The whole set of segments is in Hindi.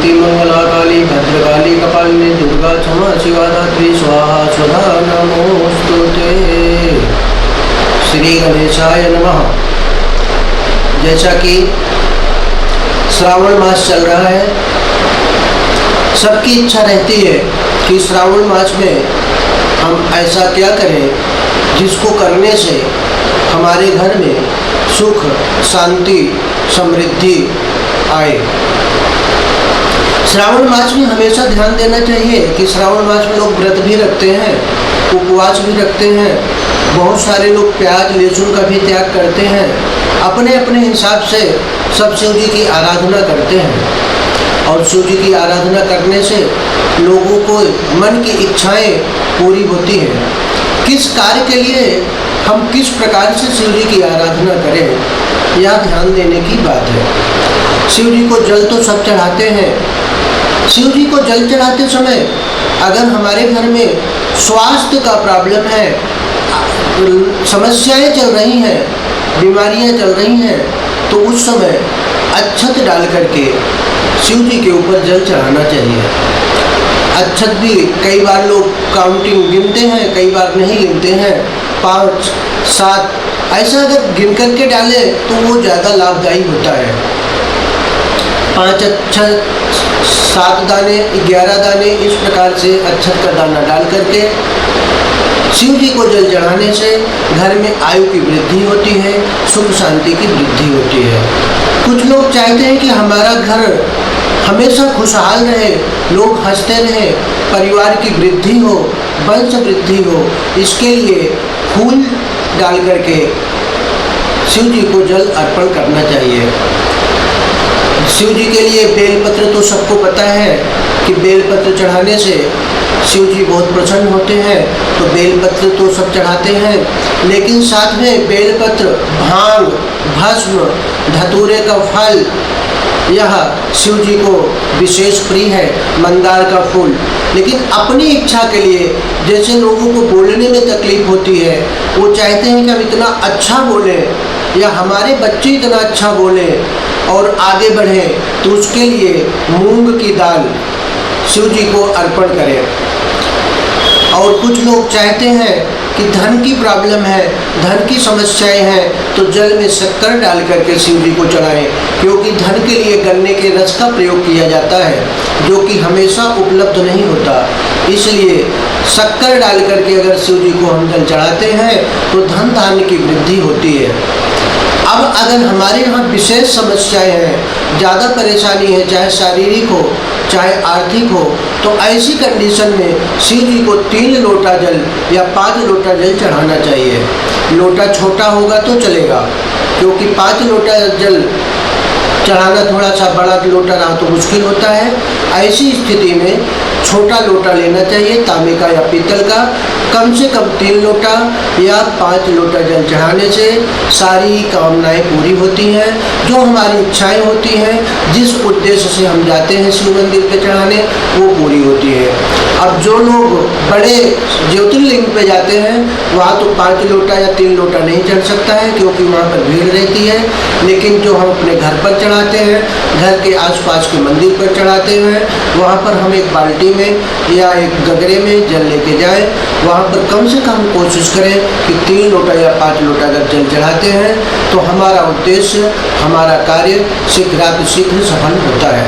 सर्वमंगलमांगल्ये मंगला काली भद्रकाली कपालिनी दुर्गा क्षमा शिवा धात्री स्वाहा स्वधा नमोस्तुते। श्री गणेशाय नमः। जैसा कि श्रावण मास चल रहा है, सबकी इच्छा रहती है कि श्रावण मास में हम ऐसा क्या करें जिसको करने से हमारे घर में सुख, शांति, समृद्धि आए। श्रावण मास में हमेशा ध्यान देना चाहिए कि श्रावण मास में लोग व्रत भी रखते हैं, उपवास भी रखते हैं, बहुत सारे लोग प्याज लहसुन का भी त्याग करते हैं। अपने अपने हिसाब से सब शिव जी की आराधना करते हैं और शिव जी की आराधना करने से लोगों को मन की इच्छाएं पूरी होती हैं। किस कार्य के लिए हम किस प्रकार से शिव जी की आराधना करें, यह ध्यान देने की बात है। शिव जी को जल तो सब चढ़ाते हैं। शिव जी को जल चढ़ाते समय अगर हमारे घर में स्वास्थ्य का प्रॉब्लम है, समस्याएं चल रही हैं, बीमारियां चल रही हैं, तो उस समय अक्षत डाल करके शिव जी के ऊपर जल चढ़ाना चाहिए। अक्षत भी कई बार लोग काउंटिंग गिनते हैं, कई बार नहीं गिनते हैं। 5, 7 ऐसा अगर गिन करके डाले तो वो ज़्यादा लाभदायी होता है। 5 अक्षत, 7 दाने, 11 दाने, इस प्रकार से अक्षत का दाना डाल करके शिव जी को जल चढ़ाने से घर में आयु की वृद्धि होती है, सुख शांति की वृद्धि होती है। कुछ लोग चाहते हैं कि हमारा घर हमेशा खुशहाल रहे, लोग हंसते रहें, परिवार की वृद्धि हो, वंश वृद्धि हो। इसके लिए फूल डाल करके शिव जी को जल अर्पण करना चाहिए। शिव जी के लिए बेलपत्र तो सबको पता है कि बेलपत्र चढ़ाने से शिव जी बहुत प्रसन्न होते हैं, तो बेलपत्र तो सब चढ़ाते हैं। लेकिन साथ में बेलपत्र, भांग, भस्म, धतूरे का फल, यह शिव जी को विशेष प्रिय है। मंदार का फूल। लेकिन अपनी इच्छा के लिए, जैसे लोगों को बोलने में तकलीफ होती है, वो चाहते हैं कि हम इतना अच्छा बोलें या हमारे बच्चे इतना अच्छा बोलें और आगे बढ़ें, तो उसके लिए मूंग की दाल शिव जी को अर्पण करें। और कुछ लोग चाहते हैं कि धन की प्रॉब्लम है, धन की समस्याएं हैं, तो जल में शक्कर डाल करके शिव जी को चढ़ाएं, क्योंकि धन के लिए गन्ने के रस का प्रयोग किया जाता है, जो कि हमेशा उपलब्ध नहीं होता। इसलिए शक्कर डाल करके अगर शिव जी को हम जल चढ़ाते हैं तो धन धान्य की वृद्धि होती है। अब अगर हमारे यहाँ विशेष समस्याएं हैं, ज़्यादा परेशानी है, चाहे शारीरिक हो चाहे आर्थिक हो, तो ऐसी कंडीशन में शिव जी को 3 लोटा जल या 5 लोटा जल चढ़ाना चाहिए। लोटा छोटा होगा तो चलेगा, क्योंकि 5 लोटा जल चढ़ाना थोड़ा सा बड़ा लोटा रहा तो मुश्किल होता है। ऐसी स्थिति में छोटा लोटा लेना चाहिए, तांबे का या पीतल का। कम से कम 3 लोटा या 5 लोटा जल चढ़ाने से सारी कामनाएं पूरी होती हैं, जो हमारी इच्छाएं होती हैं, जिस उद्देश्य से हम जाते हैं शिव मंदिर पे चढ़ाने, वो पूरी होती है। अब जो लोग बड़े ज्योतिर्लिंग पे जाते हैं, वहाँ तो 5 लोटा या 3 लोटा नहीं चढ़ सकता है, क्योंकि वहाँ पर भीड़ रहती है। लेकिन जो हम अपने घर पर चढ़ाते हैं, घर के आसपास के मंदिर पर चढ़ाते हैं, वहाँ पर हम एक बाल्टी में या एक गगरे में जल लेके जाएं। वहाँ पर कम से कम कोशिश करें कि 3 लोटा या 5 लोटा अगर जल चढ़ाते हैं तो हमारा उद्देश्य, हमारा कार्य शीघ्र सफल होता है।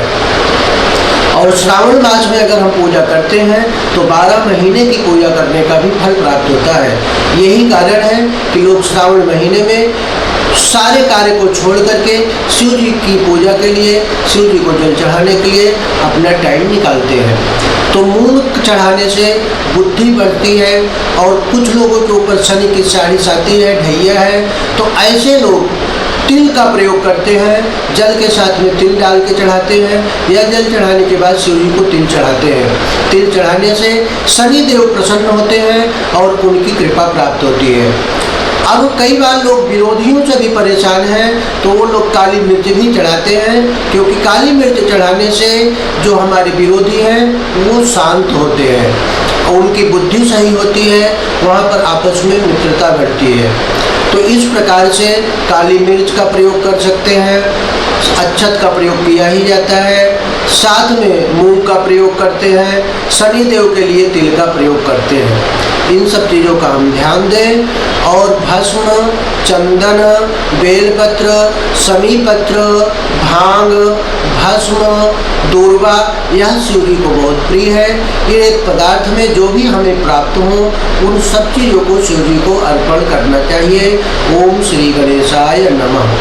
और श्रावण मास में अगर हम पूजा करते हैं तो 12 महीने की पूजा करने का भी फल प्राप्त होता है। यही कारण है कि लोग श्रावण महीने में सारे कार्य को छोड़ करके शिव जी की पूजा के लिए, शिव जी को जल चढ़ाने के लिए अपना टाइम निकालते हैं। तो मूंग चढ़ाने से बुद्धि बढ़ती है, और कुछ लोगों के ऊपर शनि की 4.5 है, ढैया है, तो ऐसे लोग तिल का प्रयोग करते हैं। जल के साथ में तिल डाल के चढ़ाते हैं, या जल चढ़ाने के बाद शिव जी को तिल चढ़ाते हैं। तिल चढ़ाने से शनि देव प्रसन्न होते हैं और उनकी कृपा प्राप्त होती है। अब कई बार लोग विरोधियों से भी परेशान हैं, तो वो लोग काली मिर्च भी चढ़ाते हैं, क्योंकि काली मिर्च चढ़ाने से जो हमारे विरोधी हैं वो शांत होते हैं और उनकी बुद्धि सही होती है, वहाँ पर आपस में मित्रता बढ़ती है। तो इस प्रकार से काली मिर्च का प्रयोग कर सकते हैं। अक्षत का प्रयोग किया ही जाता है। साथ में मूंग का प्रयोग करते हैं, शनिदेव के लिए तिल का प्रयोग करते हैं। इन सब चीज़ों का हम ध्यान दें और भस्म, चंदन, बेलपत्र, समीपत्र, भांग, भस्म, दूर्वा, यह शिव जी को बहुत प्रिय है। ये पदार्थ में जो भी हमें प्राप्त हो उन सब चीज़ों को शिव जी को अर्पण करना चाहिए। ओम श्री गणेशाय नमः।